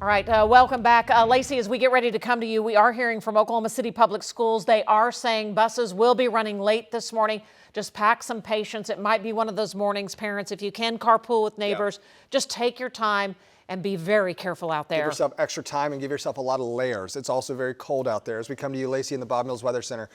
All right, welcome back. Lacie, as we get ready to come to you, we are hearing from Oklahoma City Public Schools. They are saying buses will be running late this morning. Just pack some patience. It might be one of those mornings, parents, if you can carpool with neighbors, just take your time and be very careful out there. Give yourself extra time and give yourself a lot of layers. It's also very cold out there. As we come to you, Lacie, in the Bob Mills Weather Center,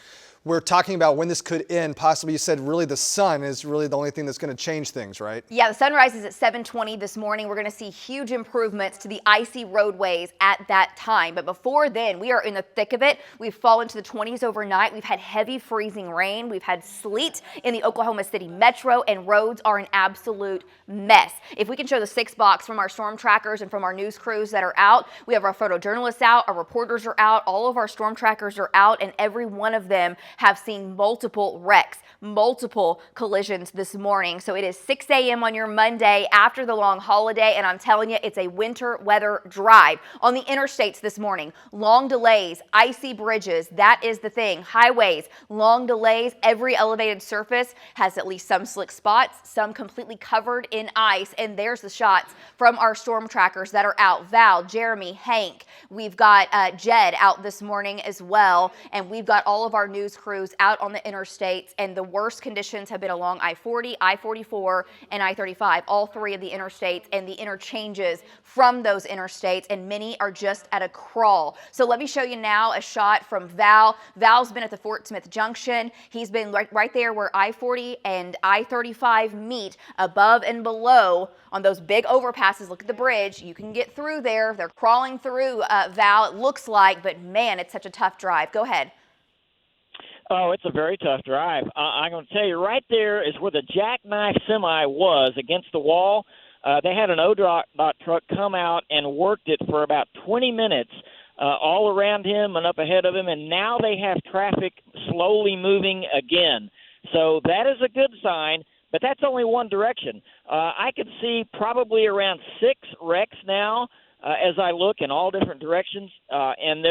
we're talking about when this could end. Possibly, you said really the sun is really the only thing that's going to change things, right? Yeah, the sun rises at 7:20 this morning. We're going to see huge improvements to the icy roadways at that time. But before then, we are in the thick of it. We've fallen to the 20s overnight. We've had heavy freezing rain. We've had sleet in the Oklahoma City metro, and roads are an absolute mess. If we can show the 6 box from our storm trackers and from our news crews that are out, we have our photojournalists out, our reporters are out, all of our storm trackers are out, and every one of them have seen multiple wrecks, multiple collisions this morning. So it is 6 a.m. on your Monday after the long holiday, and I'm telling you, it's a winter weather drive. On the interstates this morning, long delays, icy bridges, that is the thing. Highways, long delays, every elevated surface has at least some slick spots, some completely covered in ice, and there's the shots from our storm trackers that are out. Val, Jeremy, Hank, we've got Jed out this morning as well, and we've got all of our news crews out on the interstates, and the worst conditions have been along I-40, I-44, and I-35, all 3 of the interstates and the interchanges from those interstates, and many are just at a crawl. So let me show you now a shot from Val. Val's been at the Fort Smith Junction. He's been right there where I-40 and I-35 meet, above and below on those big overpasses. Look at the bridge. You can get through there. They're crawling through, Val, it looks like, but man, it's such a tough drive. Go ahead. Oh, it's a very tough drive. I'm going to tell you, right there is where the jackknife semi was against the wall. They had an ODOT truck come out and worked it for about 20 minutes all around him and up ahead of him, and now they have traffic slowly moving again. So that is a good sign, but that's only one direction. I can see probably around 6 wrecks now as I look in all different directions, and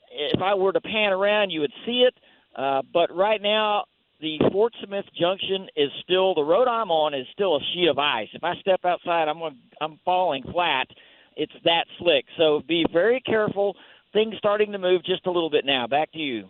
if I were to pan around, you would see it. But right now, the Fort Smith Junction is still, the road I'm on is still a sheet of ice. If I step outside, I'm falling flat. It's that slick. So be very careful. Things starting to move just a little bit now. Back to you.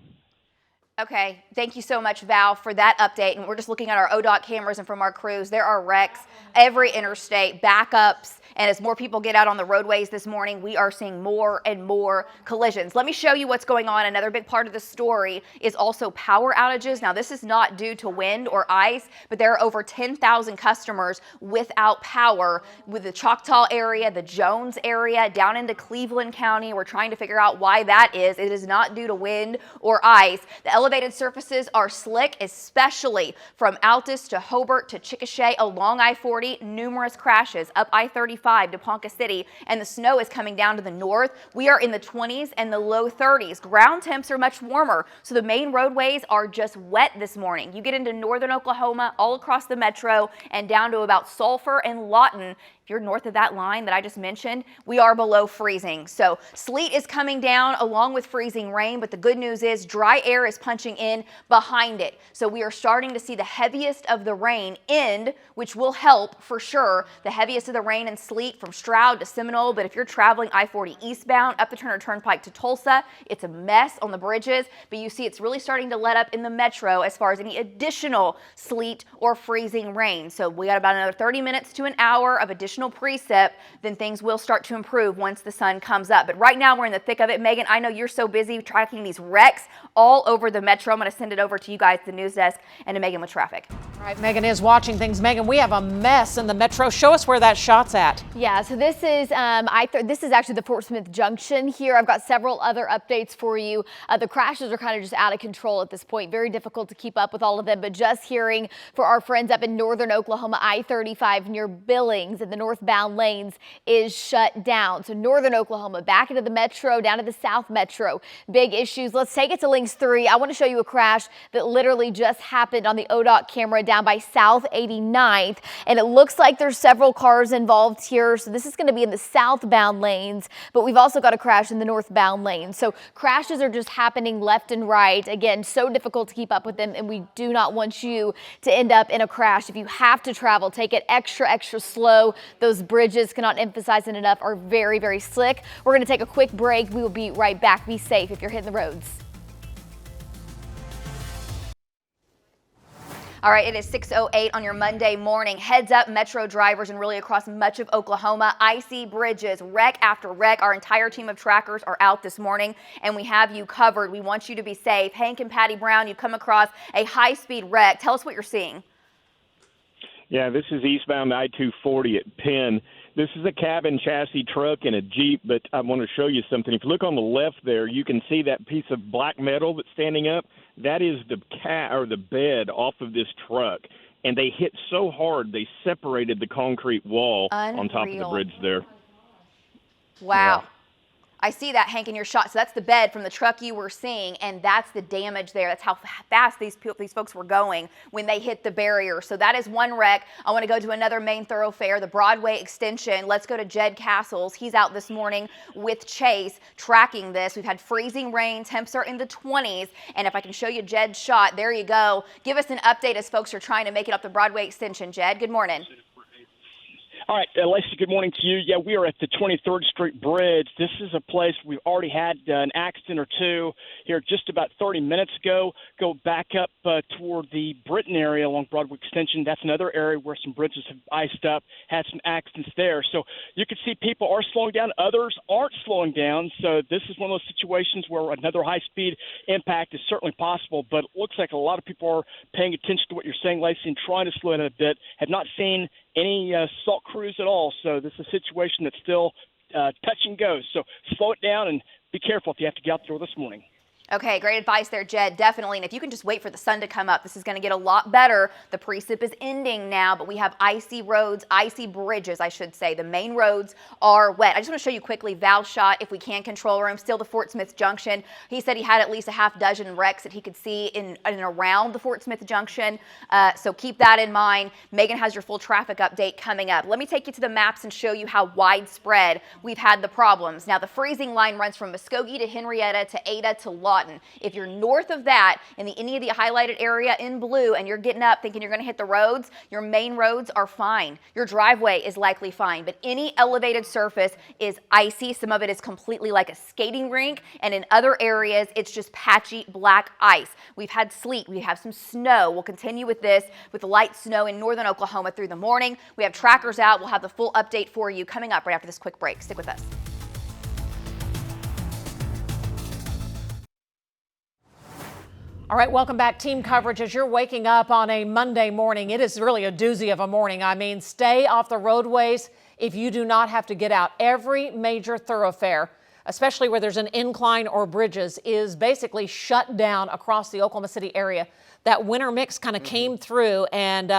Okay, thank you so much, Val, for that update. And we're just looking at our ODOT cameras and from our crews. There are wrecks, every interstate, backups, and as more people get out on the roadways this morning, we are seeing more and more collisions. Let me show you what's going on. Another big part of the story is also power outages. Now, this is not due to wind or ice, but there are over 10,000 customers without power with the Choctaw area, the Jones area, down into Cleveland County. We're trying to figure out why that is. It is not due to wind or ice. The elevated surfaces are slick, especially from Altus to Hobart to Chickasha along I-40. Numerous crashes up I-35 to Ponca City, and the snow is coming down to the north. We are in the 20s and the low 30s. Ground temps are much warmer, so the main roadways are just wet this morning. You get into northern Oklahoma, all across the metro, and down to about Sulphur and Lawton. If you're north of that line that I just mentioned, we are below freezing. So sleet is coming down along with freezing rain, but the good news is dry air is punching in behind it. So we are starting to see the heaviest of the rain end, which will help for sure. The heaviest of the rain and sleet from Stroud to Seminole, but if you're traveling I-40 eastbound up the Turner Turnpike to Tulsa, it's a mess on the bridges, but you see it's really starting to let up in the metro as far as any additional sleet or freezing rain. So we got about another 30 minutes to an hour of additional precip, then things will start to improve once the sun comes up. But right now we're in the thick of it. Megan, I know you're so busy tracking these wrecks all over the metro. I'm going to send it over to you guys, the news desk, and to Megan with traffic. All right, Megan is watching things. Megan, we have a mess in the metro. Show us where that shot's at. Yeah, so this is this is actually the Fort Smith Junction here. I've got several other updates for you. The crashes are kind of just out of control at this point. Very difficult to keep up with all of them, but just hearing for our friends up in northern Oklahoma, I-35 near Billings and the northbound lanes is shut down. So northern Oklahoma back into the metro, down to the south metro. Big issues. Let's take it to Links 3. I want to show you a crash that literally just happened on the ODOT camera down by South 89th, and it looks like there's several cars involved here. So this is going to be in the southbound lanes, but we've also got a crash in the northbound lane. So crashes are just happening left and right. Again, so difficult to keep up with them, and we do not want you to end up in a crash. If you have to travel, take it extra slow. Those bridges, cannot emphasize it enough, are very, very slick. We're going to take a quick break. We will be right back. Be safe if you're hitting the roads. All right, it is 6:08 on your Monday morning. Heads up, Metro drivers and really across much of Oklahoma. Icy bridges, wreck after wreck. Our entire team of trackers are out this morning, and we have you covered. We want you to be safe. Hank and Patty Brown, you've come across a high-speed wreck. Tell us what you're seeing. Yeah, this is eastbound I-240 at Penn. This is a cabin chassis truck and a Jeep, but I want to show you something. If you look on the left there, you can see that piece of black metal that's standing up. That is the bed off of this truck. And they hit so hard, they separated the concrete wall on top of the bridge there. Wow. Yeah. I see that, Hank, in your shot. So that's the bed from the truck you were seeing, and that's the damage there. That's how fast these folks were going when they hit the barrier. So that is one wreck. I want to go to another main thoroughfare, the Broadway extension. Let's go to Jed Castles. He's out this morning with Chase tracking this. We've had freezing rain. Temps are in the 20s. And if I can show you Jed's shot, there you go. Give us an update as folks are trying to make it up the Broadway extension. Jed, good morning. All right, Lacie, good morning to you. Yeah, we are at the 23rd Street Bridge. This is a place we've already had an accident or two here just about 30 minutes ago. Go back up toward the Britain area along Broadway Extension. That's another area where some bridges have iced up, had some accidents there. So you can see people are slowing down. Others aren't slowing down. So this is one of those situations where another high-speed impact is certainly possible. But it looks like a lot of people are paying attention to what you're saying, Lacie, and trying to slow it down a bit. Have not seen any salt crews at all. So this is a situation that's still touch and go. So slow it down and be careful if you have to get out there this morning. Okay, great advice there, Jed, definitely. And if you can just wait for the sun to come up, this is going to get a lot better. The precip is ending now, but we have icy roads, icy bridges, I should say. The main roads are wet. I just want to show you quickly Val's shot, if we can, control room, still to Fort Smith Junction. He said he had at least a half dozen wrecks that he could see in and around the Fort Smith Junction. So keep that in mind. Megan has your full traffic update coming up. Let me take you to the maps and show you how widespread we've had the problems. Now, the freezing line runs from Muskogee to Henrietta to Ada to Lawton. If you're north of that in any of the highlighted area in blue and you're getting up thinking you're going to hit the roads, your main roads are fine. Your driveway is likely fine, but any elevated surface is icy. Some of it is completely like a skating rink, and in other areas it's just patchy black ice. We've had sleet, we have some snow. We'll continue with this with the light snow in northern Oklahoma through the morning. We have trackers out. We'll have the full update for you coming up right after this quick break. Stick with us. All right, welcome back. Team coverage as you're waking up on a Monday morning. It is really a doozy of a morning. I mean, stay off the roadways if you do not have to get out. Every major thoroughfare, especially where there's an incline or bridges, is basically shut down across the Oklahoma City area. That winter mix kind of came through, and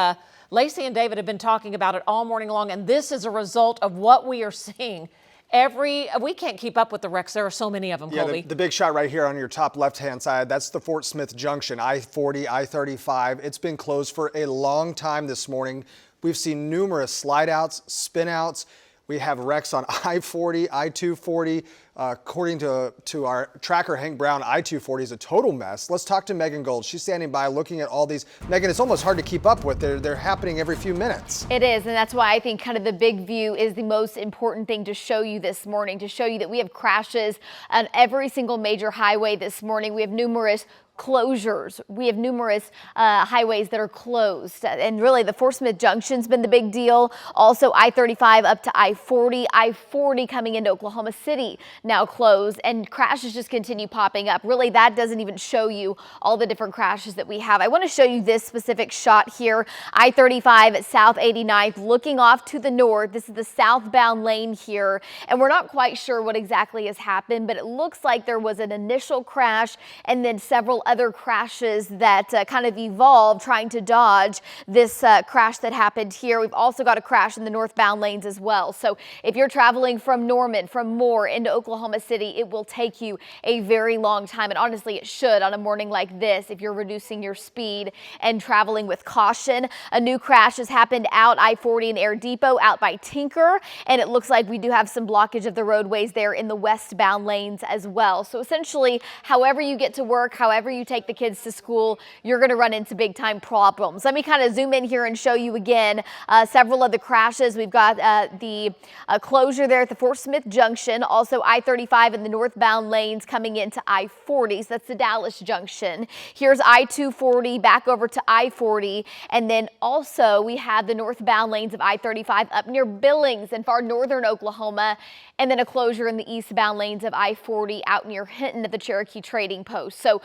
Lacie and David have been talking about it all morning long, and this is a result of what we are seeing. We can't keep up with the wrecks. There are so many of them, Colby. The big shot right here on your top left-hand side, that's the Fort Smith Junction, I-40, I-35. It's been closed for a long time this morning. We've seen numerous slide-outs, spin-outs. We have wrecks on I-40, I-240. According to our tracker, Hank Brown, I-240 is a total mess. Let's talk to Megan Gold. She's standing by looking at all these. Megan, it's almost hard to keep up with. They're happening every few minutes. It is, and that's why I think kind of the big view is the most important thing to show you this morning, to show you that we have crashes on every single major highway this morning. We have numerous closures. We have numerous highways that are closed, and really the Fort Smith Junction's been the big deal. Also I-35 up to I-40, I-40 coming into Oklahoma City now closed, and crashes just continue popping up. Really, that doesn't even show you all the different crashes that we have. I want to show you this specific shot here. I-35 at South 89th, looking off to the north. This is the southbound lane here, and we're not quite sure what exactly has happened, but it looks like there was an initial crash and then several other crashes that kind of evolved trying to dodge this crash that happened here. We've also got a crash in the northbound lanes as well. So if you're traveling from Norman, from Moore into Oklahoma City, it will take you a very long time. And honestly, it should on a morning like this if you're reducing your speed and traveling with caution. A new crash has happened out I-40 in Air Depot out by Tinker. And it looks like we do have some blockage of the roadways there in the westbound lanes as well. So essentially, however you get to work, however you take the kids to school, you're going to run into big time problems. Let me kind of zoom in here and show you again several of the crashes. We've got the closure there at the Fort Smith Junction, also I-35 in the northbound lanes coming into I-40. So that's the Dallas Junction. Here's I-240 back over to I-40. And then also we have the northbound lanes of I-35 up near Billings in far northern Oklahoma. And then a closure in the eastbound lanes of I-40 out near Hinton at the Cherokee Trading Post. So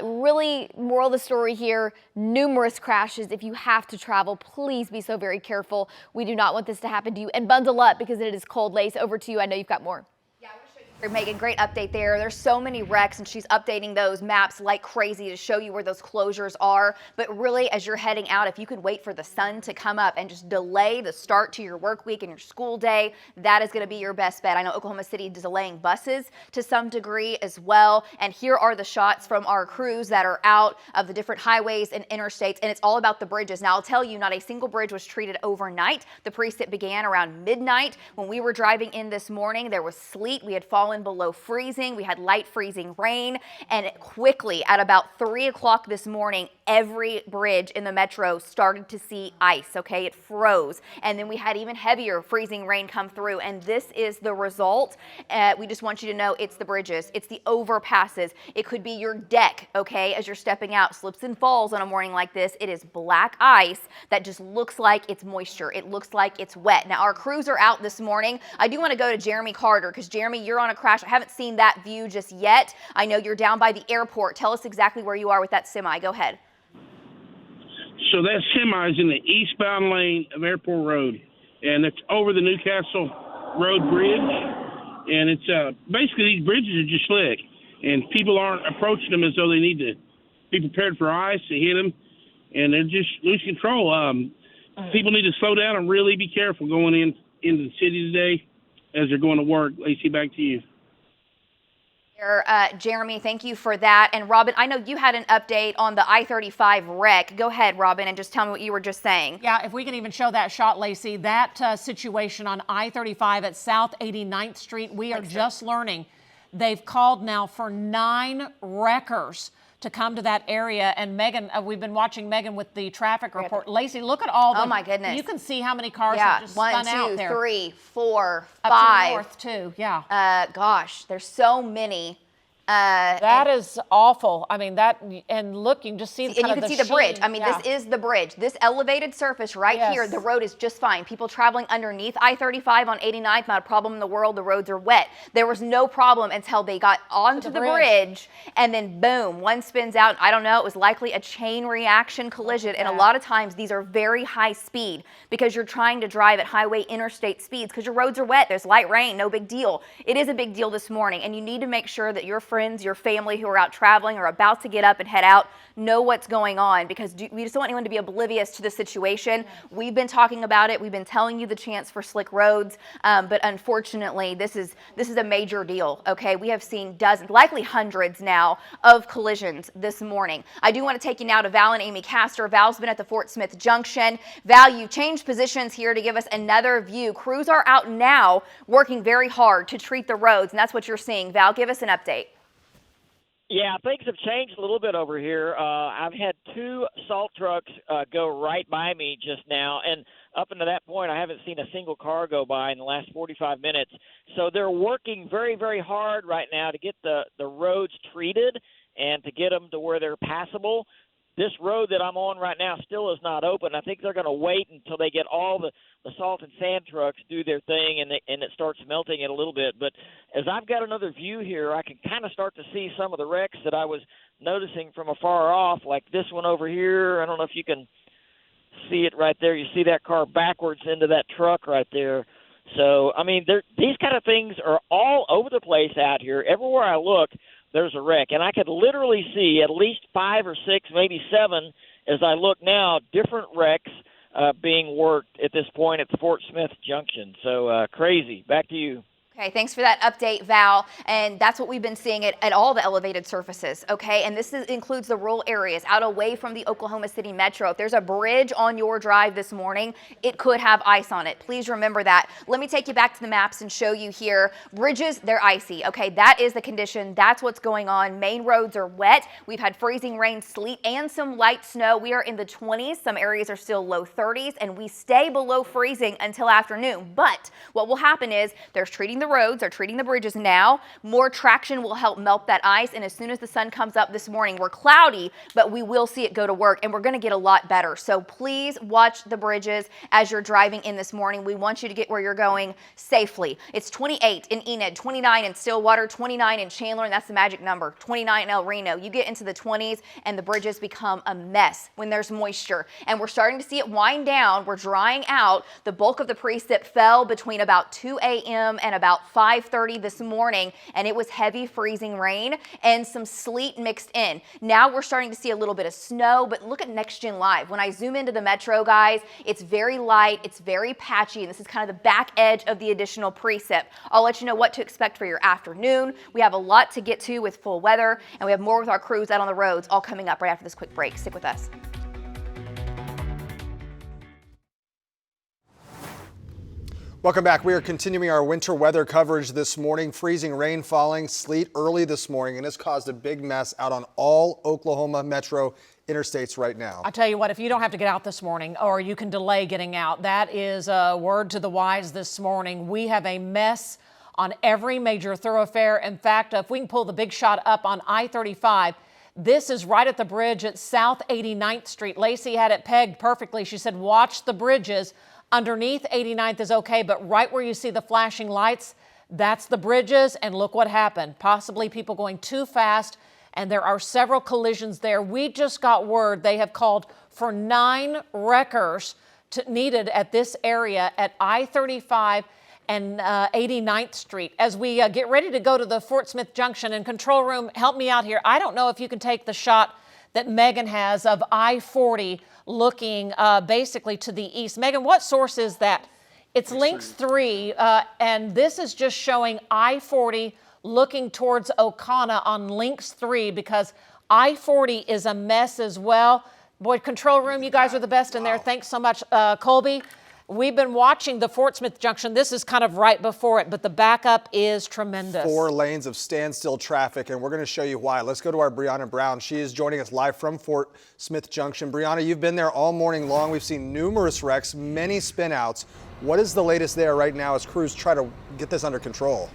really, moral of the story here, numerous crashes. If you have to travel, please be so very careful. We do not want this to happen to you. And bundle up because it is cold. Lace, over to you. I know you've got more. Megan, great update there. There's so many wrecks, and she's updating those maps like crazy to show you where those closures are. But really, as you're heading out, if you could wait for the sun to come up and just delay the start to your work week and your school day, that is going to be your best bet. I know Oklahoma City is delaying buses to some degree as well. And here are the shots from our crews that are out of the different highways and interstates, and it's all about the bridges. Now, I'll tell you, not a single bridge was treated overnight. The precip began around midnight. When we were driving in this morning, there was sleet. We had fallen below freezing. We had light freezing rain, and quickly at about 3 o'clock this morning, every bridge in the metro started to see ice. Okay, it froze, and then we had even heavier freezing rain come through, and this is the result. We just want you to know it's the bridges, it's the overpasses, it could be your deck. Okay, as you're stepping out, slips and falls on a morning like this. It is black ice that just looks like it's moisture. It looks like it's wet. Now, our crews are out this morning. I do want to go to Jeremy Carter because Jeremy, you're on a crash. I haven't seen that view just yet. I know you're down by the airport. Tell us exactly where you are with that semi. Go ahead. So that semi is in the eastbound lane of Airport Road, and it's over the Newcastle Road Bridge. And it's basically these bridges are just slick, and people aren't approaching them as though they need to be prepared for ice to hit them, and they're just losing control. People need to slow down and really be careful going into the city today as they're going to work. Lacie, back to you. Jeremy, thank you for that. And Robin, I know you had an update on the I-35 wreck. Go ahead, Robin, and just tell me what you were just saying. Yeah, if we can even show that shot, Lacie, that situation on I-35 at South 89th Street, we are just learning they've called now for 9 wreckers to come to that area. And Megan, we've been watching Megan with the traffic report. Lacie, look at all the. Oh my goodness! You can see how many cars have just spun out there. 1, 2, 3, 4, 5. Up to the north too. Yeah. Gosh, there's so many. That is awful. I mean, that, and look, you can just see and you can see the bridge. I mean, this is the bridge. This elevated surface right here, the road is just fine. People traveling underneath I-35 on 89th, not a problem in the world. The roads are wet. There was no problem until they got onto the bridge, and then boom, one spins out. I don't know, it was likely a chain reaction collision, and a lot of times these are very high speed because you're trying to drive at highway interstate speeds because your roads are wet. There's light rain, no big deal. It is a big deal this morning, and you need to make sure that your friends, your family who are out traveling or about to get up and head out know what's going on, because we just don't want anyone to be oblivious to the situation. We've been talking about it. We've been telling you the chance for slick roads, but unfortunately, this is a major deal. Okay, we have seen dozens, likely hundreds now, of collisions this morning. I do want to take you now to Val and Amy Castor. Val's been at the Fort Smith Junction. Val, you changed positions here to give us another view. Crews are out now working very hard to treat the roads, and that's what you're seeing. Val, give us an update. Yeah, things have changed a little bit over here. I've had 2 salt trucks go right by me just now, and up until that point, I haven't seen a single car go by in the last 45 minutes. So they're working very, very hard right now to get the roads treated and to get them to where they're passable. This road that I'm on right now still is not open. I think they're going to wait until they get all the salt and sand trucks do their thing and it starts melting it a little bit. But as I've got another view here, I can kind of start to see some of the wrecks that I was noticing from afar off, like this one over here. I don't know if you can see it right there. You see that car backwards into that truck right there. So, I mean, these kind of things are all over the place out here. Everywhere I look, there's a wreck. And I could literally see at least 5 or 6, maybe 7, as I look now, different wrecks being worked at this point at the Fort Smith Junction. So crazy. Back to you. Okay, thanks for that update, Val. And that's what we've been seeing at all the elevated surfaces, okay? And this includes the rural areas out away from the Oklahoma City metro. If there's a bridge on your drive this morning, it could have ice on it. Please remember that. Let me take you back to the maps and show you here. Bridges, they're icy, okay? That is the condition. That's what's going on. Main roads are wet. We've had freezing rain, sleet, and some light snow. We are in the 20s. Some areas are still low 30s, and we stay below freezing until afternoon. But what will happen is there's treating the roads, are treating the bridges now. More traction will help melt that ice, and as soon as the sun comes up this morning, we're cloudy, but we will see it go to work, and we're going to get a lot better. So please watch the bridges as you're driving in this morning. We want you to get where you're going safely. It's 28 in Enid, 29 in Stillwater, 29 in Chandler, and that's the magic number, 29 in El Reno. You get into the 20s, and the bridges become a mess when there's moisture, and we're starting to see it wind down. We're drying out. The bulk of the precip fell between about 2 a.m. and about 5:30 this morning, and it was heavy freezing rain and some sleet mixed in. Now we're starting to see a little bit of snow, but look at Next Gen Live. When I zoom into the metro, guys, it's very light, it's very patchy, and this is kind of the back edge of the additional precip. I'll let you know what to expect for your afternoon. We have a lot to get to with full weather, and we have more with our crews out on the roads all coming up right after this quick break. Stick with us. Welcome back. We are continuing our winter weather coverage this morning. Freezing rain falling, sleet early this morning, and it's caused a big mess out on all Oklahoma metro interstates right now. I'll tell you what, if you don't have to get out this morning, or you can delay getting out, that is a word to the wise this morning. We have a mess on every major thoroughfare. In fact, if we can pull the big shot up on I-35, this is right at the bridge at South 89th Street. Lacie had it pegged perfectly. She said, watch the bridges. Underneath 89th is okay, but right where you see the flashing lights, that's the bridges, and look what happened. Possibly people going too fast, and there are several collisions there. We just got word they have called for 9 wreckers needed at this area at I-35 and 89th Street. As we get ready to go to the Fort Smith Junction, and control room, help me out here. I don't know if you can take the shot that Megan has of I-40 looking basically to the east. Megan, what source is that? It's Links 3, and this is just showing I-40 looking towards Ocana on Links 3, because I-40 is a mess as well. Boy, control room, you guys are the best in there. Thanks so much, Colby. We've been watching the Fort Smith Junction. This is kind of right before it, but the backup is tremendous. 4 lanes of standstill traffic, and we're going to show you why. Let's go to our Brianna Brown. She is joining us live from Fort Smith Junction. Brianna, you've been there all morning long. We've seen numerous wrecks, many spinouts. What is the latest there right now as crews try to get this under control?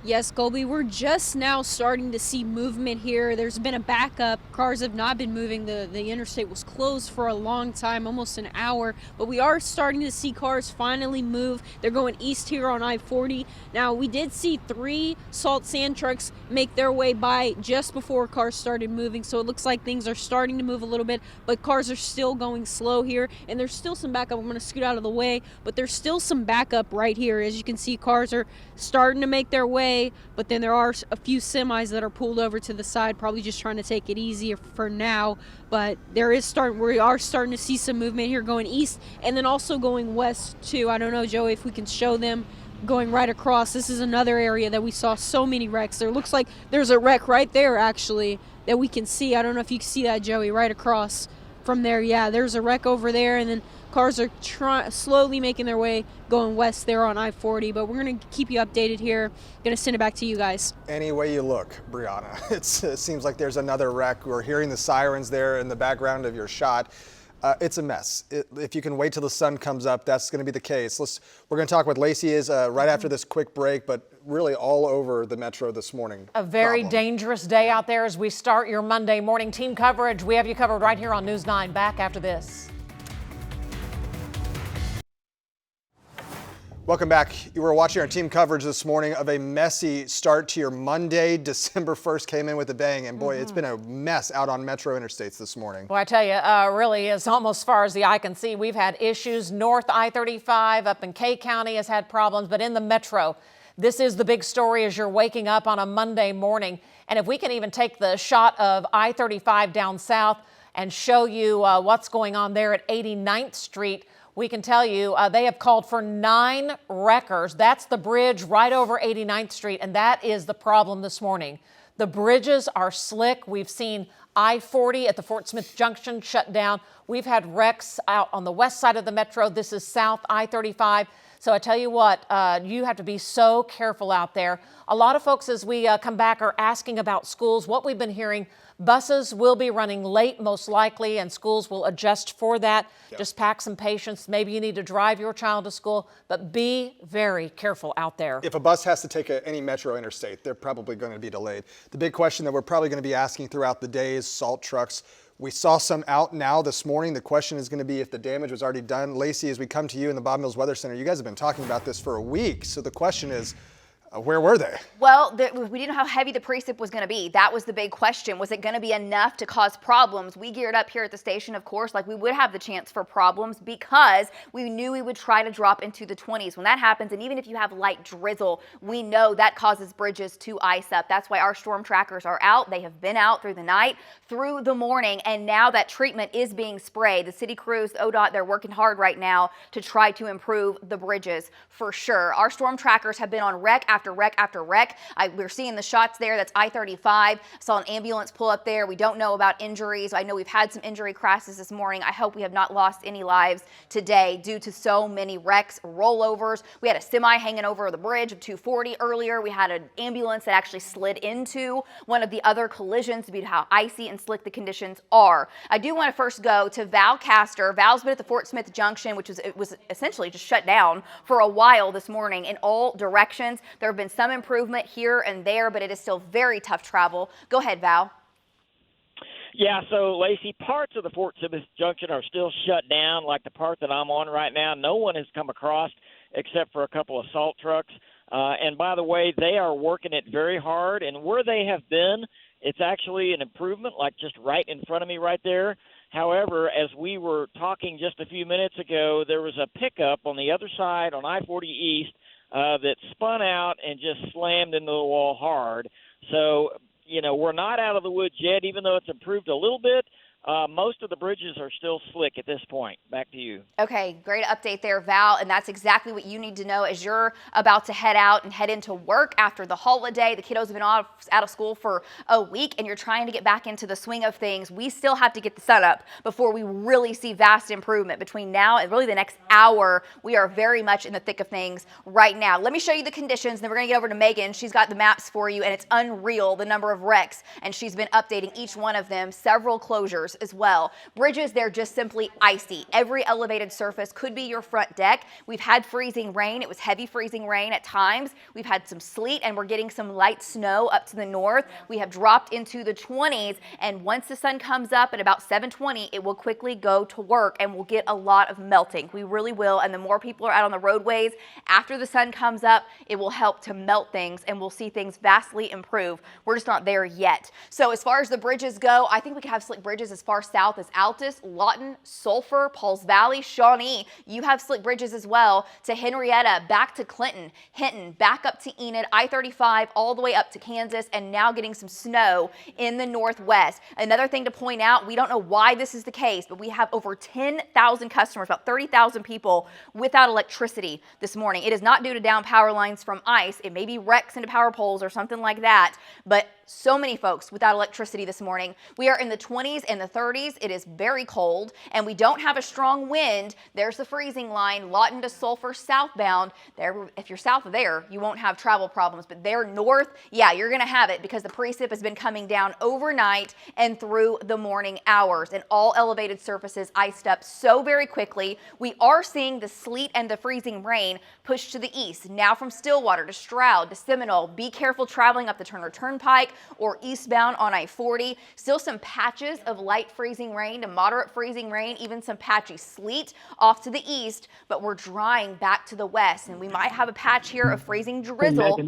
Yes, Colby, we're just now starting to see movement here. There's been a backup. Cars have not been moving. The interstate was closed for a long time, almost an hour, but we are starting to see cars finally move. They're going east here on I-40. Now, we did see 3 salt sand trucks make their way by just before cars started moving, so it looks like things are starting to move a little bit, but cars are still going slow here, and there's still some backup. I'm going to scoot out of the way, but there's still some backup right here. As you can see, cars are starting to make their way, but then there are a few semis that are pulled over to the side, probably just trying to take it easy for now. But we are starting to see some movement here going east, and then also going west too. I don't know, Joey, if we can show them going right across. This is another area that we saw so many wrecks. There looks like there's a wreck right there actually that we can see. I don't know if you can see that, Joey, right across from there. Yeah, there's a wreck over there, and then cars are slowly making their way going west there on I-40, but we're going to keep you updated here. Going to send it back to you guys. Any way you look, Brianna, it seems like there's another wreck. We're hearing the sirens there in the background of your shot. It's a mess. If you can wait till the sun comes up, that's going to be the case. We're going to talk with Lacie right after this quick break, but really all over the metro this morning. A very dangerous day out there as we start your Monday morning team coverage. We have you covered right here on News 9. Back after this. Welcome back. You were watching our team coverage this morning of a messy start to your Monday. December 1st came in with a bang, and boy, it's been a mess out on metro interstates this morning. Well, I tell you, really is almost as far as the eye can see. We've had issues. North I-35 up in K County has had problems, but in the metro, this is the big story as you're waking up on a Monday morning. And if we can even take the shot of I-35 down south and show you what's going on there at 89th Street, we can tell you they have called for 9 wreckers. That's the bridge right over 89th Street, and that is the problem this morning. The bridges are slick. We've seen I-40 at the Fort Smith Junction shut down. We've had wrecks out on the west side of the metro. This is South I-35. So I tell you what, you have to be so careful out there. A lot of folks, as we come back, are asking about schools. What we've been hearing, buses will be running late most likely, and schools will adjust for that. Yep. Just pack some patience. Maybe you need to drive your child to school, but be very careful out there. If a bus has to take any metro interstate, they're probably going to be delayed. The big question that we're probably going to be asking throughout the day is salt trucks. We saw some out now this morning. The question is going to be if the damage was already done. Lacie, as we come to you in the Bob Mills Weather Center, you guys have been talking about this for a week. So the question is, where were they? Well, we didn't know how heavy the precip was going to be. That was the big question. Was it going to be enough to cause problems? We geared up here at the station, of course, like we would have the chance for problems because we knew we would try to drop into the 20s. When that happens, and even if you have light drizzle, we know that causes bridges to ice up. That's why our storm trackers are out. They have been out through the night, through the morning, and now that treatment is being sprayed. The city crews, the ODOT, they're working hard right now to try to improve the bridges for sure. Our storm trackers have been on wreck after wreck after wreck. We're seeing the shots there. That's I-35. Saw an ambulance pull up there. We don't know about injuries. I know we've had some injury crashes this morning. I hope we have not lost any lives today due to so many wrecks, rollovers. We had a semi hanging over the bridge of 240 earlier. We had an ambulance that actually slid into one of the other collisions due to how icy and slick the conditions are. I do want to first go to Val Castor. Val's been at the Fort Smith Junction, which was essentially just shut down for a while this morning in all directions. There have been some improvement here and there, but it is still very tough travel. Go ahead, Val. Yeah, so, Lacie, parts of the Fort Smith Junction are still shut down, like the part that I'm on right now. No one has come across except for a couple of salt trucks. And, by the way, they are working it very hard. And where they have been, it's actually an improvement, like just right in front of me right there. However, as we were talking just a few minutes ago, there was a pickup on the other side on I-40 East that spun out and just slammed into the wall hard. So, you know, we're not out of the woods yet, even though it's improved a little bit. Most of the bridges are still slick at this point. Back to you. Okay, great update there, Val. And that's exactly what you need to know as you're about to head out and head into work after the holiday. The kiddos have been out of school for a week and you're trying to get back into the swing of things. We still have to get the sun up before we really see vast improvement. Between now and really the next hour, we are very much in the thick of things right now. Let me show you the conditions. Then we're going to get over to Megan. She's got the maps for you, and it's unreal, the number of wrecks. And she's been updating each one of them, several closures as well. Bridges, they're just simply icy. Every elevated surface could be your front deck. We've had freezing rain. It was heavy freezing rain at times. We've had some sleet, and we're getting some light snow up to the north. We have dropped into the 20s, and once the sun comes up at about 7:20, it will quickly go to work, and we'll get a lot of melting. We really will, and the more people are out on the roadways after the sun comes up, it will help to melt things, and we'll see things vastly improve. We're just not there yet. So as far as the bridges go, I think we can have slick bridges as far south as Altus, Lawton, Sulphur, Pauls Valley, Shawnee. You have slick bridges as well to Henrietta, back to Clinton, Hinton, back up to Enid, I-35, all the way up to Kansas, and now getting some snow in the northwest. Another thing to point out, we don't know why this is the case, but we have over 10,000 customers, about 30,000 people without electricity this morning. It is not due to down power lines from ice. It may be wrecks into power poles or something like that, but so many folks without electricity this morning. We are in the 20s and the 30s. It is very cold, and we don't have a strong wind. There's the freezing line, Lawton to Sulphur southbound. There, if you're south of there, you won't have travel problems, but there north, yeah, you're going to have it because the precip has been coming down overnight and through the morning hours, and all elevated surfaces iced up so very quickly. We are seeing the sleet and the freezing rain push to the east, now from Stillwater to Stroud to Seminole. Be careful traveling up the Turner Turnpike or eastbound on I-40. Still some patches of light freezing rain to moderate freezing rain, even some patchy sleet off to the east, but we're drying back to the west, and we might have a patch here of freezing drizzle.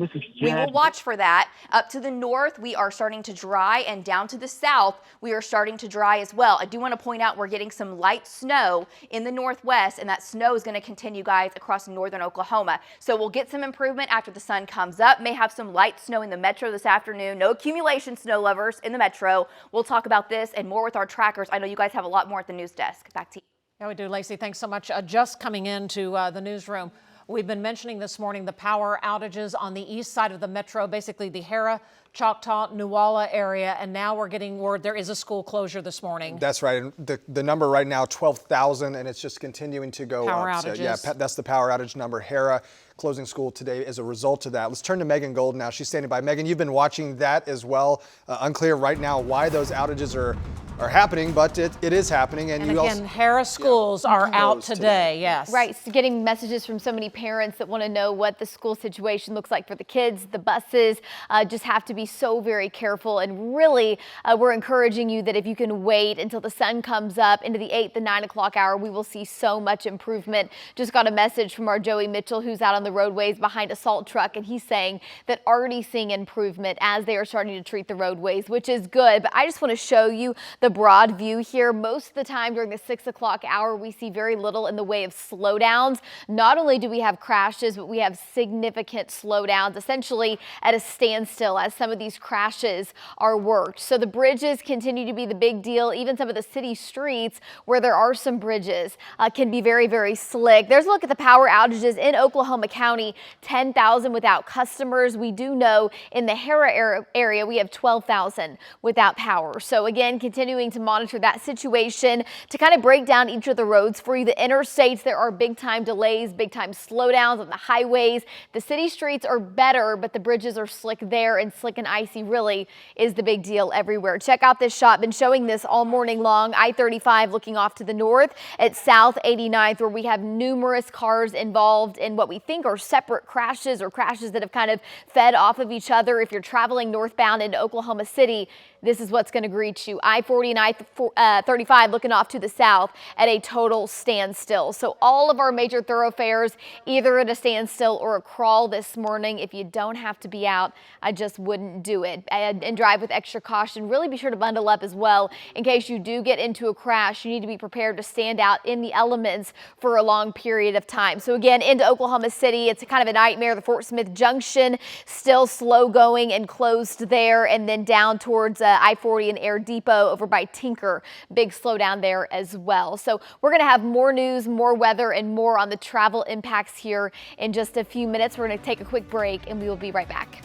We will watch for that. Up to the north, we are starting to dry, and down to the south, we are starting to dry as well. I do want to point out we're getting some light snow in the northwest, and that snow is going to continue, guys, across northern Oklahoma. So we'll get some improvement after the sun comes up. May have some light snow in the metro this afternoon. No accumulation, snow lovers, in the metro. We'll talk about this and more with our trackers. I know you guys have a lot more at the news desk. Back to you. Yeah, we do, Lacie. Thanks so much. Just coming into the newsroom, we've been mentioning this morning the power outages on the east side of the metro, basically the Hara, Choctaw, Newalla area, and now we're getting word there is a school closure this morning. That's right. And the number right now, 12,000, and it's just continuing to go power up. Outages. So, yeah, that's the power outage number. Hara closing school today as a result of that. Let's turn to Megan Gold now. She's standing by. Megan, you've been watching that as well. Unclear right now why those outages are happening, but it is happening. And again, Hara schools are out today, yes. Right, so getting messages from so many parents that want to know what the school situation looks like for the kids. The buses just have to be so very careful, and really we're encouraging you that if you can wait until the sun comes up into the 8, the 9 o'clock hour, we will see so much improvement. Just got a message from our Joey Mitchell, who's out on the roadways behind a salt truck, and he's saying that already seeing improvement as they are starting to treat the roadways, which is good. But I just want to show you the broad view here. Most of the time during the 6 o'clock hour, we see very little in the way of slowdowns. Not only do we have crashes, but we have significant slowdowns, essentially at a standstill as some of these crashes are worked. So the bridges continue to be the big deal. Even some of the city streets where there are some bridges can be very, very slick. There's a look at the power outages in Oklahoma County, 10,000 without customers. We do know in the Hara area, we have 12,000 without power. So again, continuing to monitor that situation to kind of break down each of the roads for you. The interstates, there are big time delays, big time slowdowns on the highways. The city streets are better, but the bridges are slick there, and slick and icy really is the big deal everywhere. Check out this shot. Been showing this all morning long. I-35 looking off to the north at South 89th, where we have numerous cars involved in what we think are separate crashes, or crashes that have kind of fed off of each other. If you're traveling northbound into Oklahoma City, this is what's going to greet you. I-40 and I-35 looking off to the south at a total standstill. So all of our major thoroughfares either at a standstill or a crawl this morning. If you don't have to be out, I just wouldn't do it. And drive with extra caution. Really be sure to bundle up as well in case you do get into a crash. You need to be prepared to stand out in the elements for a long period of time. So again, into Oklahoma City, it's kind of a nightmare. The Fort Smith Junction still slow going and closed there, and then down towards I-40 and Air Depot over by Tinker. Big slowdown there as well. So we're going to have more news, more weather, and more on the travel impacts here in just a few minutes. We're going to take a quick break, and we will be right back.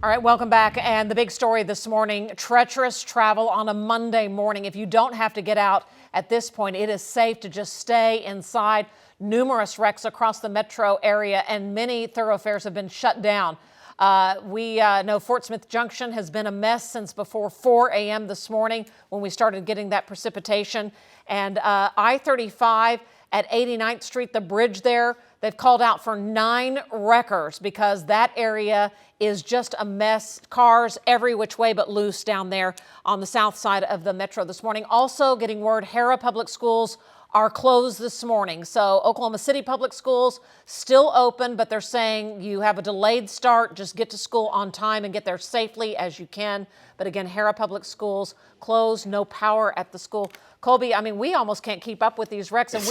All right, welcome back. And the big story this morning, treacherous travel on a Monday morning. If you don't have to get out at this point, it is safe to just stay inside. Numerous wrecks across the metro area, and many thoroughfares have been shut down. We know Fort Smith Junction has been a mess since before 4 a.m. this morning when we started getting that precipitation. And I-35 at 89th Street, the bridge there, they've called out for 9 wreckers because that area is just a mess. Cars every which way but loose down there on the south side of the metro this morning. Also getting word Hara Public Schools are closed this morning. So Oklahoma City Public Schools still open, but they're saying you have a delayed start. Just get to school on time and get there safely as you can. But again, Hara Public Schools closed, no power at the school. Colby, I mean, we almost can't keep up with these wrecks, and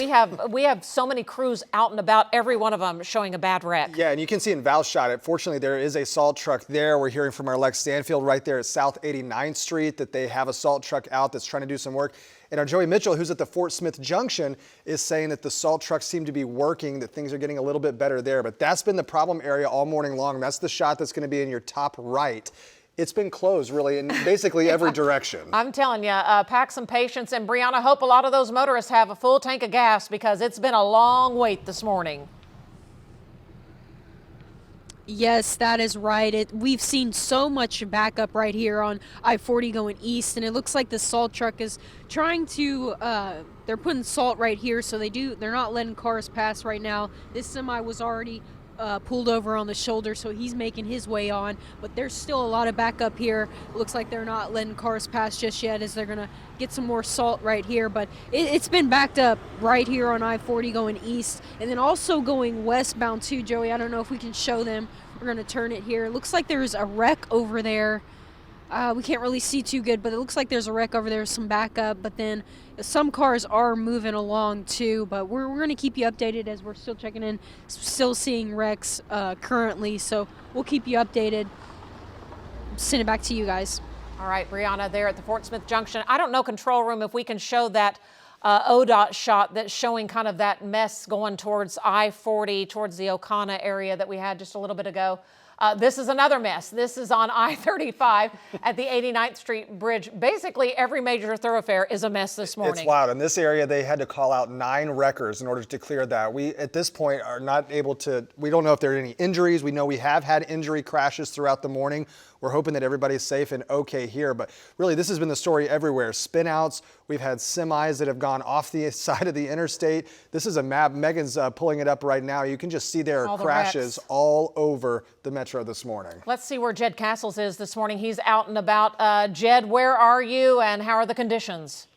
we have so many crews out and about, every one of them showing a bad wreck. Yeah, and you can see in Val's shot, fortunately, there is a salt truck there. We're hearing from our Lex Stanfield right there at South 89th Street that they have a salt truck out that's trying to do some work. And our Joey Mitchell, who's at the Fort Smith Junction, is saying that the salt trucks seem to be working, that things are getting a little bit better there. But that's been the problem area all morning long. That's the shot that's going to be in your top right. It's been closed really in basically every direction. I'm telling you, pack some patience. And Brianna, I hope a lot of those motorists have a full tank of gas because it's been a long wait this morning. Yes, that is right. We've seen so much backup right here on I-40 going east, and it looks like the salt truck is trying to, they're putting salt right here, so they're not letting cars pass right now. This semi was already pulled over on the shoulder, so he's making his way on, but there's still a lot of backup here. It looks like they're not letting cars pass just yet as they're gonna get some more salt right here, but it's been backed up right here on I-40 going east, and then also going westbound too. Joey, I don't know if we can show them. We're gonna turn it here. It looks like there's a wreck over there. We can't really see too good, but it looks like there's a wreck over there, some backup, but then some cars are moving along too, but we're going to keep you updated as we're still checking in, still seeing wrecks currently, so we'll keep you updated. send it back to you guys. All right, Brianna, there at the Fort Smith Junction. I don't know, control room, if we can show that ODOT shot that's showing kind of that mess going towards I-40, towards the O'Connor area that we had just a little bit ago. This is another mess. This is on I-35 at the 89th Street Bridge. Basically, every major thoroughfare is a mess this morning. It's wild. In this area, they had to call out 9 wreckers in order to clear that. We, at this point, are not able to, we don't know if there are any injuries. We know we have had injury crashes throughout the morning. We're hoping that everybody's safe and okay here, but really this has been the story everywhere. Spin outs, we've had semis that have gone off the side of the interstate. This is a map, Megan's pulling it up right now. You can just see there are crashes all over the metro this morning. Let's see where Jed Castles is this morning. He's out and about. Jed, where are you and how are the conditions?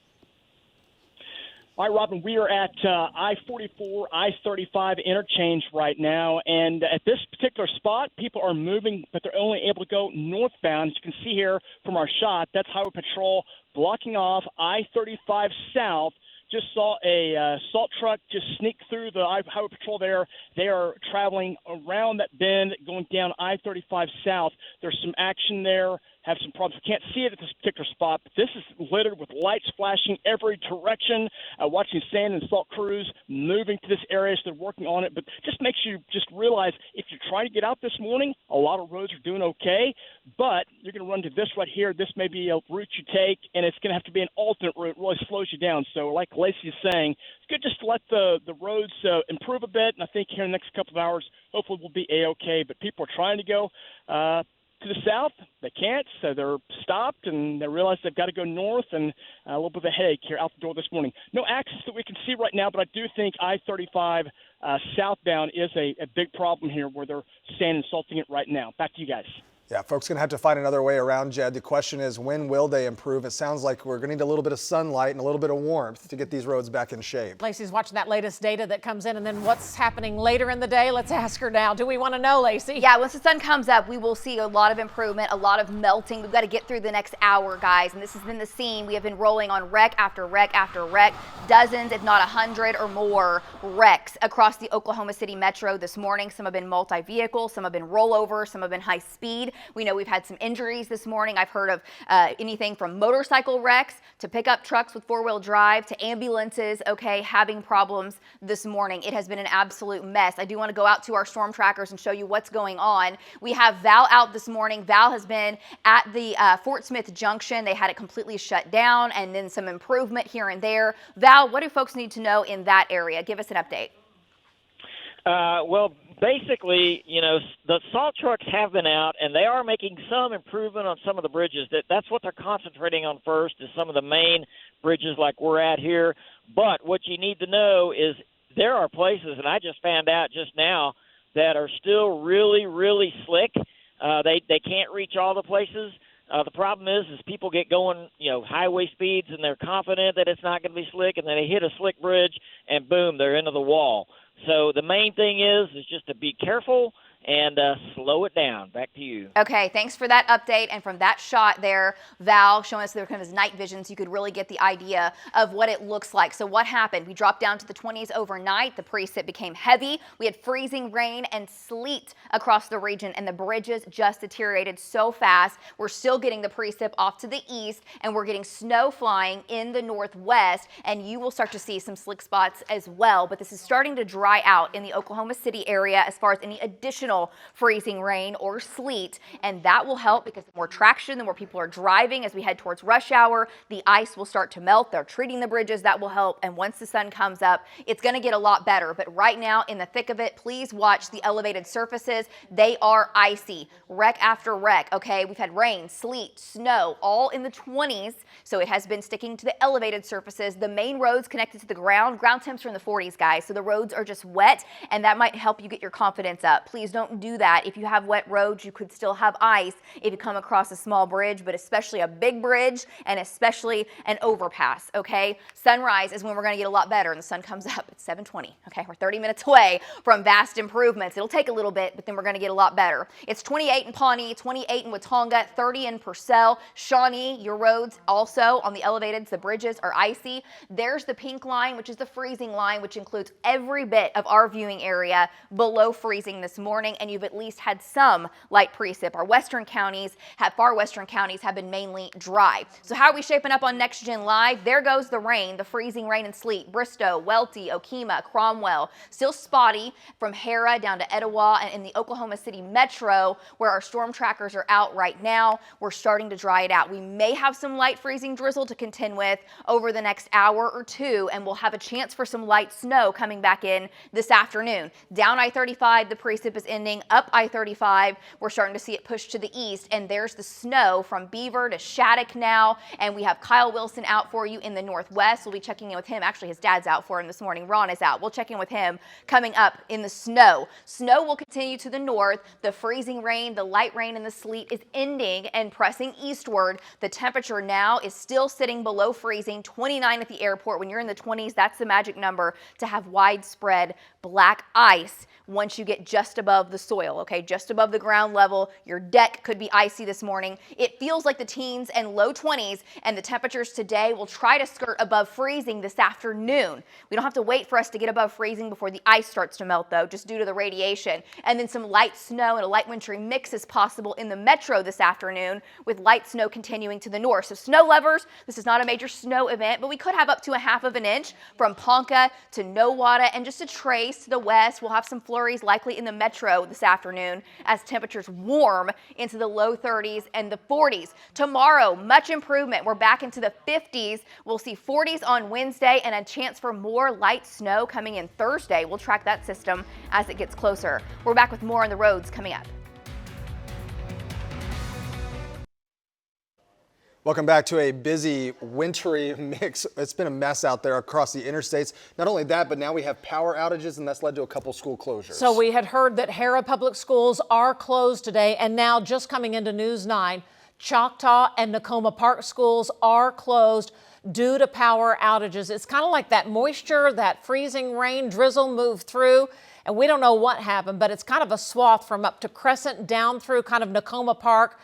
All right, Robin, we are at I-44, I-35 interchange right now, and at this particular spot, people are moving, but they're only able to go northbound. As you can see here from our shot, that's Highway Patrol blocking off I-35 south. Just saw a salt truck just sneak through the Highway Patrol there. They are traveling around that bend, going down I-35 south. There's some action there. Have some problems. We can't see it at this particular spot, but this is littered with lights flashing every direction. Watching sand and salt crews moving to this area, so they're working on it. But just makes you just realize if you're trying to get out this morning, a lot of roads are doing okay, but you're going to run to this right here. This may be a route you take, and it's going to have to be an alternate route. It really slows you down. So like Lacie is saying, it's good just to let the roads improve a bit, and I think here in the next couple of hours, hopefully we'll be A-okay. But people are trying to go to the south. They can't, so they're stopped, and they realize they've got to go north, and a little bit of a headache here out the door this morning. No access that we can see right now, but I do think I-35 southbound is a big problem here where they're sand and salting it right now. Back to you guys. Yeah, folks are going to have to find another way around, Jed. The question is, when will they improve? It sounds like we're going to need a little bit of sunlight and a little bit of warmth to get these roads back in shape. Lacey's watching that latest data that comes in, and then what's happening later in the day? Let's ask her now. Do we want to know, Lacie? Yeah, once the sun comes up, we will see a lot of improvement, a lot of melting. We've got to get through the next hour, guys, and this has been the scene. We have been rolling on wreck after wreck after wreck, dozens, if not 100 or more wrecks across the Oklahoma City metro this morning. Some have been multi-vehicle, some have been rollover, some have been high speed. We know we've had some injuries this morning. I've heard of anything from motorcycle wrecks to pickup trucks with four-wheel drive to ambulances, having problems this morning. It has been an absolute mess. I do want to go out to our storm trackers and show you what's going on. We have Val out this morning. Val has been at the Fort Smith Junction. They had it completely shut down and then some improvement here and there. Val, what do folks need to know in that area? Give us an update. Well, basically, the salt trucks have been out, and they are making some improvement on some of the bridges. That's what they're concentrating on first, is some of the main bridges like we're at here. But what you need to know is there are places, and I just found out just now, that are still really, really slick. They can't reach all the places. The problem is people get going, highway speeds, and they're confident that it's not going to be slick, and then they hit a slick bridge, and boom, they're into the wall. So the main thing is just to be careful and slow it down. Back to you. Okay, thanks for that update. And from that shot there, Val showing us their kind of his night vision so you could really get the idea of what it looks like. So what happened? We dropped down to the 20s overnight. The precip became heavy. We had freezing rain and sleet across the region, and the bridges just deteriorated so fast. We're still getting the precip off to the east, and we're getting snow flying in the northwest, and you will start to see some slick spots as well. But this is starting to dry out in the Oklahoma City area as far as any additional freezing rain or sleet, and that will help because the more traction, the more people are driving as we head towards rush hour, the ice will start to melt. They're treating the bridges. That will help, and once the sun comes up, it's going to get a lot better. But right now, in the thick of it, please watch the elevated surfaces. They are icy, wreck after wreck. We've had rain, sleet, snow, all in the 20s, so it has been sticking to the elevated surfaces. The main roads connected to the ground temps are in the 40s, guys, so the roads are just wet, and that might help you get your confidence up. Please don't do that. If you have wet roads, you could still have ice if you come across a small bridge, but especially a big bridge and especially an overpass. Sunrise is when we're going to get a lot better, and the sun comes up at 7:20. We're 30 minutes away from vast improvements. It'll take a little bit, but then we're going to get a lot better. It's 28 in Pawnee, 28 in Watonga, 30 in Purcell. Shawnee, your roads also on the elevateds, the bridges are icy. There's the pink line, which is the freezing line, which includes every bit of our viewing area below freezing this morning. morning and you've at least had some light precip. Our far western counties have been mainly dry. So how are we shaping up on Next Gen Live? There goes the rain, the freezing rain and sleet. Bristow, Welty, Okemah, Cromwell, still spotty from Hera down to Etowah and in the Oklahoma City metro where our storm trackers are out right now. We're starting to dry it out. We may have some light freezing drizzle to contend with over the next hour or two, and we'll have a chance for some light snow coming back in this afternoon. Down I-35, the precip is ending. Up I-35, we're starting to see it push to the east, and there's the snow from Beaver to Shattuck now, and we have Kyle Wilson out for you in the northwest. We'll be checking in with him. Actually, his dad's out for him this morning. Ron is out. We'll check in with him coming up in the snow. Snow will continue to the north. The freezing rain, the light rain, and the sleet is ending and pressing eastward. The temperature now is still sitting below freezing, 29 at the airport. When you're in the 20s, that's the magic number to have widespread black ice once you get just above the soil, okay? Just above the ground level. Your deck could be icy this morning. It feels like the teens and low 20s, and the temperatures today will try to skirt above freezing this afternoon. We don't have to wait for us to get above freezing before the ice starts to melt, though, just due to the radiation. And then some light snow and a light wintry mix is possible in the metro this afternoon, with light snow continuing to the north. So snow lovers, this is not a major snow event, but we could have up to 1/2 of an inch from Ponca to Nowata, and just a trace to the west. We'll have some flurries likely in the metro this afternoon as temperatures warm into the low 30s and the 40s. Tomorrow, much improvement. We're back into the 50s. We'll see 40s on Wednesday and a chance for more light snow coming in Thursday. We'll track that system as it gets closer. We're back with more on the roads coming up. Welcome back to a busy wintry mix. It's been a mess out there across the interstates. Not only that, but now we have power outages, and that's led to a couple school closures. So we had heard that Hera Public Schools are closed today, and now just coming into News 9, Choctaw and Nakoma Park schools are closed due to power outages. It's kind of like that moisture, that freezing rain drizzle moved through, and we don't know what happened, but it's kind of a swath from up to Crescent down through kind of Nakoma Park.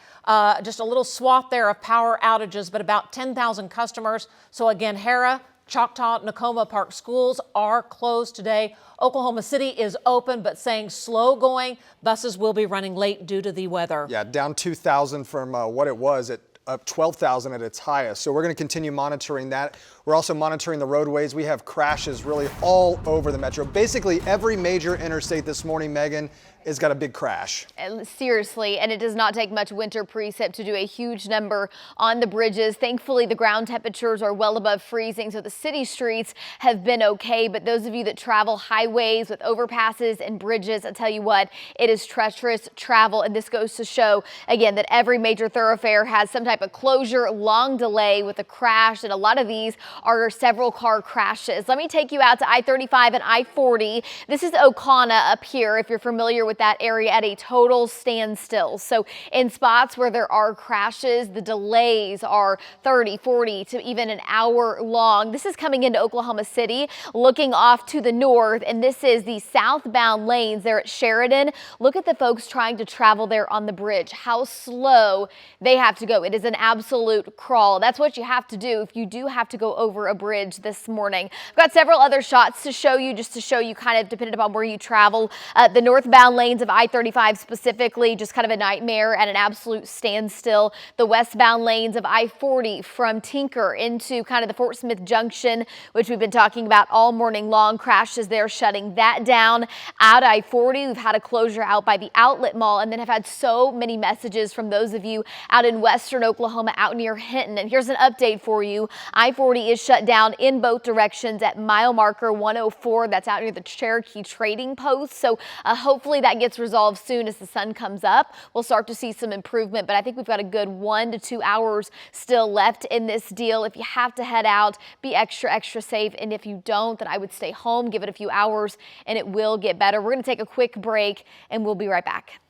Just a little swath there of power outages, but about 10,000 customers. So again, Hera, Choctaw, Nakoma Park schools are closed today. Oklahoma City is open, but saying slow going. Buses will be running late due to the weather. Yeah, down 2,000 from what it was at up 12,000 at its highest. So we're going to continue monitoring that. We're also monitoring the roadways. We have crashes really all over the metro. Basically every major interstate this morning, Megan, has got a big crash. Seriously, and it does not take much winter precip to do a huge number on the bridges. Thankfully, the ground temperatures are well above freezing, so the city streets have been okay. But those of you that travel highways with overpasses and bridges, I tell you what, it is treacherous travel. And this goes to show, again, that every major thoroughfare has some type of closure, long delay with a crash, and a lot of these are several car crashes. Let me take you out to I-35 and I-40. This is Okana up here, if you're familiar with that area, at a total standstill. So in spots where there are crashes, the delays are 30, 40 to even an hour long. This is coming into Oklahoma City, looking off to the north, and this is the southbound lanes there at Sheridan. Look at the folks trying to travel there on the bridge, how slow they have to go. It is an absolute crawl. That's what you have to do if you do have to go over a bridge this morning. I've got several other shots to show you, just to show you kind of depending upon where you travel. The northbound lanes of I-35 specifically, just kind of a nightmare at an absolute standstill. The westbound lanes of I-40 from Tinker into kind of the Fort Smith Junction, which we've been talking about all morning long, crashes there, shutting that down. Out I-40, we've had a closure out by the Outlet Mall, and then have had so many messages from those of you out in western Oklahoma, out near Hinton. And here's an update for you. I-40 is shut down in both directions at mile marker 104. That's out near the Cherokee Trading Post. So hopefully that gets resolved soon as the sun comes up. We'll start to see some improvement, but I think we've got a good 1 to 2 hours still left in this deal. If you have to head out, be extra safe. And if you don't, then I would stay home, give it a few hours, and it will get better. We're going to take a quick break, and we'll be right back.